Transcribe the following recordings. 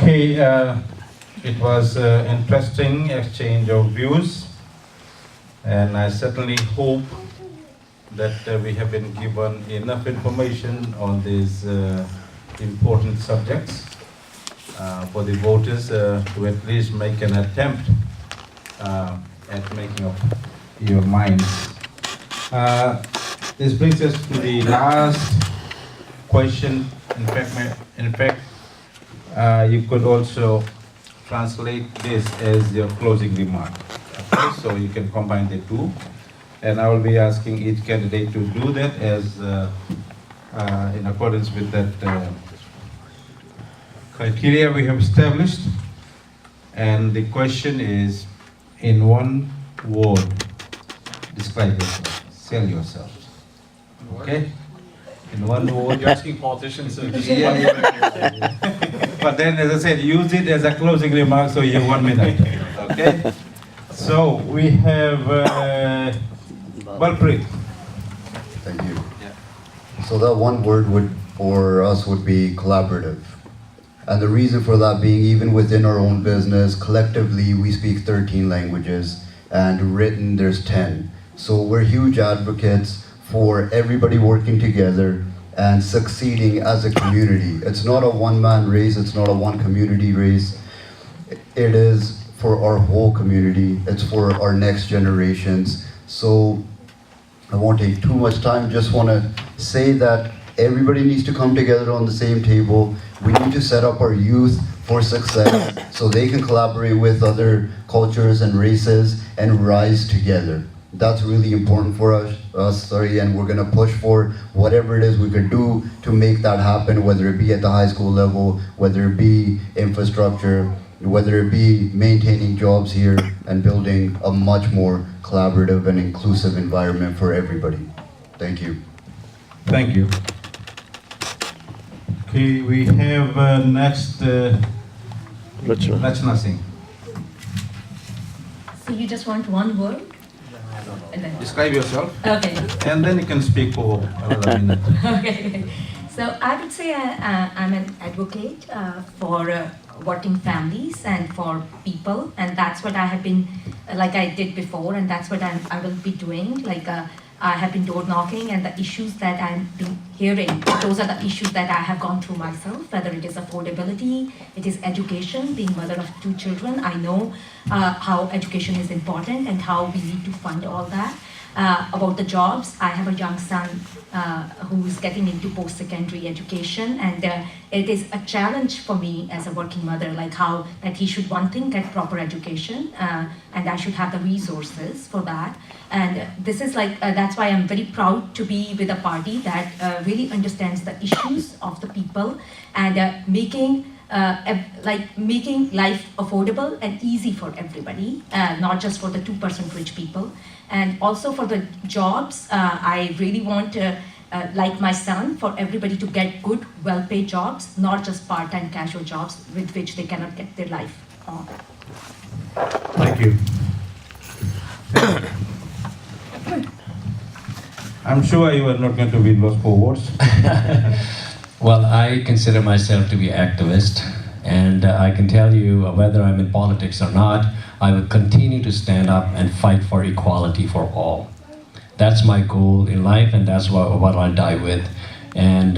Okay, it was interesting exchange of views, and I certainly hope that we have been given enough information on these important subjects for the voters to at least make an attempt at making up your minds. This brings us to the last question. In fact, you could also translate this as your closing remark. Okay, so you can combine the two, and I will be asking each candidate to do that as in accordance with that criteria we have established. And the question is, in one word, describe yourself, sell yourself. Okay? In one word. You're asking politicians to just Yeah. But then, as I said, use it as a closing remark, so you have 1 minute. Okay? So we have Balpreet. Thank you. So that one word for us would be collaborative. And the reason for that being, even within our own business, collectively we speak 13 languages, and written there's 10. So we're huge advocates for everybody working together and succeeding as a community. It's not a one-man race, it's not a one community race. It is for our whole community, it's for our next generations. So I won't take too much time, just want to say that everybody needs to come together on the same table. We need to set up our youth for success so they can collaborate with other cultures and races and rise together. That's really important for us, and we're gonna push for whatever it is we could do to make that happen, whether it be at the high school level, whether it be infrastructure, whether it be maintaining jobs here and building a much more collaborative and inclusive environment for everybody. Thank you. Thank you. Okay, we have next Rachna Singh. So you just want one word? And then, Describe yourself, okay. and then you can speak for another minute. Okay. So I would say I'm an advocate for working families and for people, and that's what I have been, like I did before, and that's what I will be doing. Like I have been door knocking, and the issues that I've been hearing, those are the issues that I have gone through myself, whether it is affordability, it is education, being mother of 2 children. I know how education is important and how we need to fund all that. About the jobs, I have a young son who's getting into post-secondary education, and it is a challenge for me as a working mother, like how that he should, one thing, get proper education, and I should have the resources for that. And this is like, that's why I'm very proud to be with a party that really understands the issues of the people, and making life affordable and easy for everybody, not just for the 2% rich people. And also for the jobs, I really want, like my son, for everybody to get good, well-paid jobs, not just part-time casual jobs with which they cannot get their life on. Thank you. I'm sure you are not going to win those 4 votes. Well, I consider myself to be an activist, and I can tell you whether I'm in politics or not, I will continue to stand up and fight for equality for all. That's my goal in life, and that's what I'll die with. And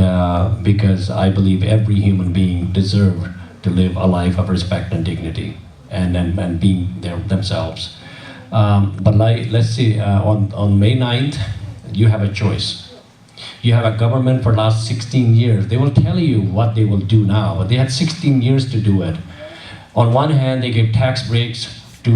because I believe every human being deserves to live a life of respect and dignity, and being themselves. But let's see, on May 9th, you have a choice. You have a government for the last 16 years. They will tell you what they will do now, but they had 16 years to do it. On one hand, they give tax breaks to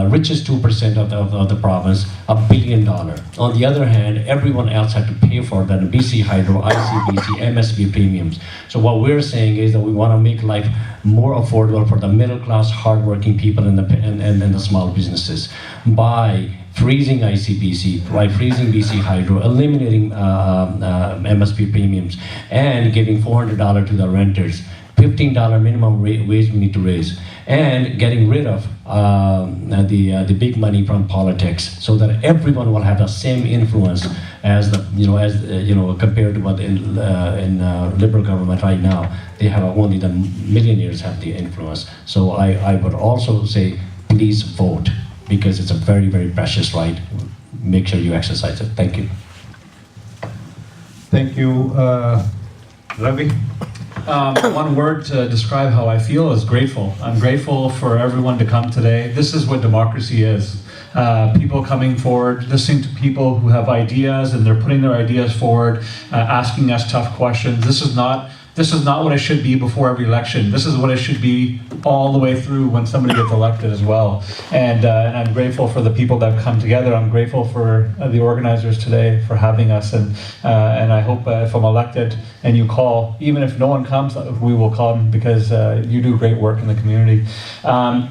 richest 2% of the province, $1 billion. On the other hand, everyone else had to pay for that, BC Hydro, ICBC, MSP premiums. So what we're saying is that we want to make life more affordable for the middle class, hardworking people and the small businesses by freezing ICBC, by freezing BC Hydro, eliminating MSP premiums, and giving $400 to the renters. $15 minimum wage we need to raise, and getting rid of the big money from politics, so that everyone will have the same influence as compared to what in liberal government right now. They have only the millionaires have the influence. So I would also say, please vote, because it's a very, very precious right. Make sure you exercise it. Thank you. Thank you, Ravi. One word to describe how I feel is grateful. I'm grateful for everyone to come today. This is what democracy is. People coming forward, listening to people who have ideas, and they're putting their ideas forward, asking us tough questions. This is not what it should be before every election. This is what it should be all the way through when somebody gets elected as well. And I'm grateful for the people that have come together. I'm grateful for the organizers today for having us. And I hope if I'm elected and you call, even if no one comes, we will come, because you do great work in the community. I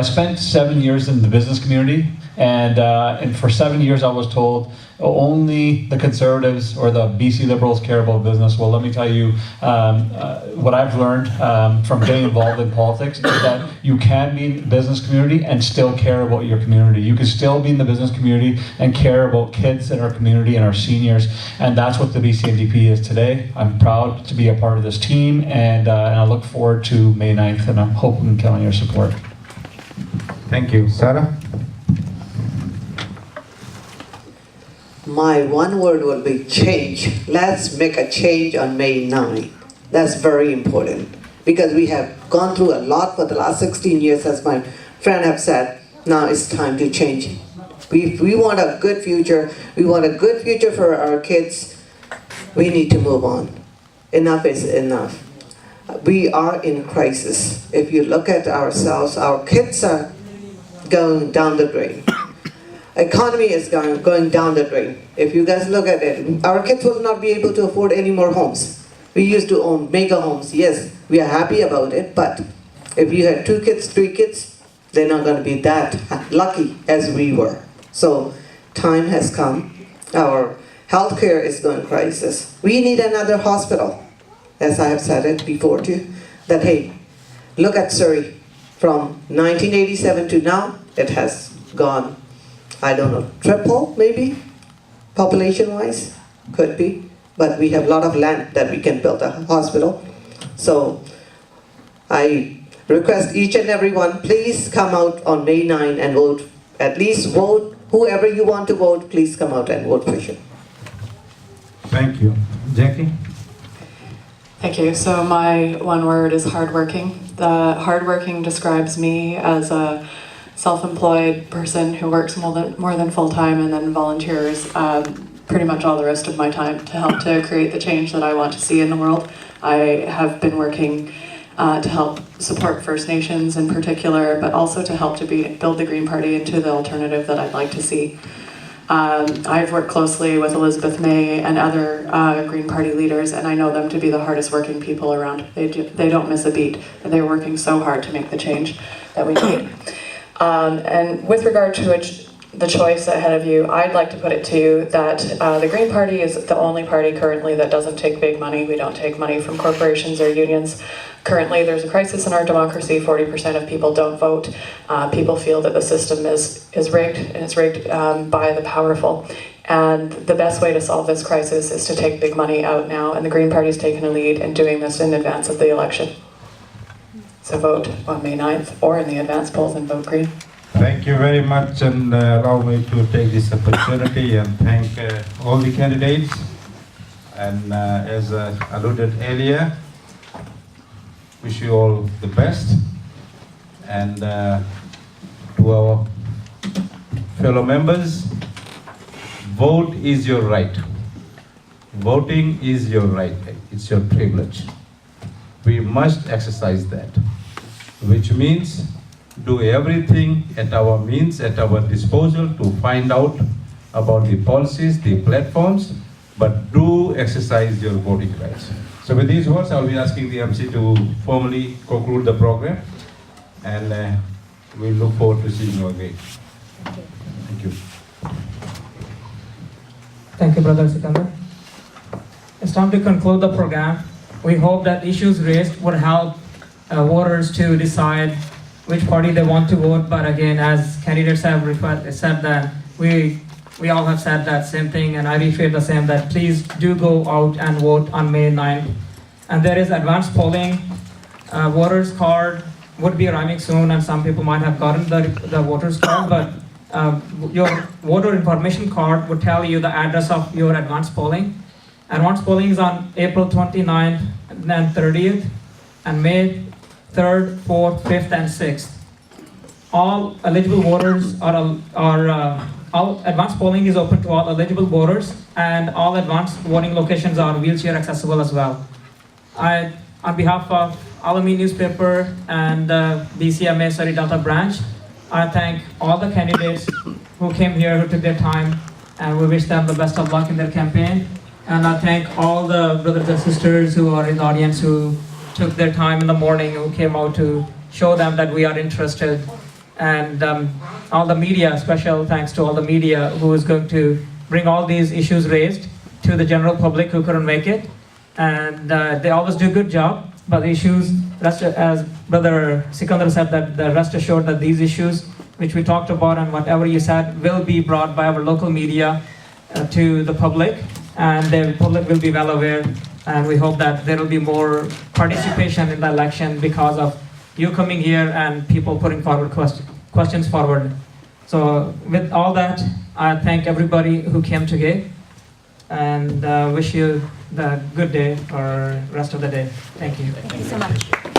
spent 7 years in the business community, and for 7 years I was told only the Conservatives or the BC Liberals care about business. Well, let me tell you, what I've learned from getting involved in politics is that you can be in the business community and still care about your community. You can still be in the business community and care about kids in our community and our seniors, and that's what the BC NDP is today. I'm proud to be a part of this team, and I look forward to May 9th, and I'm hoping we can count on your support. Thank you. Sarah? My one word will be change. Let's make a change on May 9. That's very important, because we have gone through a lot for the last 16 years, as my friend have said. Now it's time to change. We want a good future. We want a good future for our kids. We need to move on. Enough is enough. We are in crisis. If you look at ourselves, our kids are going down the drain. Economy is going down the drain. If you guys look at it, our kids will not be able to afford any more homes. We used to own mega homes. Yes, we are happy about it, but if you had 2 kids, 3 kids, they're not going to be that lucky as we were. So time has come. Our healthcare is going crisis. We need another hospital. As I have said it before too, that hey, look at Surrey. From 1987 to now, it has gone, I don't know, triple maybe, population-wise, could be. But we have a lot of land that we can build a hospital. So I request each and every one, please come out on May 9 and vote. At least vote, whoever you want to vote, please come out and vote for sure. Thank you. Jackie? Thank you. So my one word is hardworking. The hardworking describes me as a self-employed person who works more than full-time and then volunteers pretty much all the rest of my time to help to create the change that I want to see in the world. I have been working to help support First Nations in particular, but also to help to build the Green Party into the alternative that I'd like to see. I've worked closely with Elizabeth May and other Green Party leaders, and I know them to be the hardest working people around. They don't miss a beat, and they're working so hard to make the change that we need. And with regard to the choice ahead of you, I'd like to put it to you that the Green Party is the only party currently that doesn't take big money. We don't take money from corporations or unions. Currently, there's a crisis in our democracy. 40% of people don't vote. People feel that the system is rigged, and it's rigged by the powerful. And the best way to solve this crisis is to take big money out now, and the Green Party's taken a lead in doing this in advance of the election. So vote on May 9th or in the advance polls and vote Green. Thank you very much, and allow me to take this opportunity and thank all the candidates. And as alluded earlier, wish you all the best. And to our fellow members, vote is your right. Voting is your right. It's your privilege. We must exercise that, which means do everything at our means, at our disposal to find out about the policies, the platforms, but do exercise your voting rights. So with these words, I'll be asking the MC to formally conclude the program, and we look forward to seeing you again. Thank you. Thank you, Brother Sikandar. it's time to conclude the program. We hope that issues raised would help voters to decide which party they want to vote. But again, as candidates have said that, we all have said that same thing, and I reiterate the same, that please do go out and vote on May 9th. And there is advanced polling. Voters card would be arriving soon, and some people might have gotten the voters card, but your voter information card would tell you the address of your advanced polling. Advanced polling is on April 29th and 30th, and May 3rd, 4th, 5th, and 6th. All eligible voters all advanced polling is open to all eligible voters, and all advanced voting locations are wheelchair accessible as well. On behalf of Alamy newspaper and BCMA Surrey Delta branch, I thank all the candidates who came here, who took their time, and we wish them the best of luck in their campaign. And I thank all the brothers and sisters who are in the audience who took their time in the morning, who came out to show them that we are interested. And all the media, special thanks to all the media who is going to bring all these issues raised to the general public who couldn't make it. And they always do a good job, but the issues, as Brother Sikandar said, that the rest assured that these issues which we talked about and whatever you said will be brought by our local media to the public, and the public will be well aware. And we hope that there will be more participation in the election because of you coming here and people putting forward questions forward. So with all that, I thank everybody who came today, and wish you the good day or rest of the day. Thank you. Thank you so much.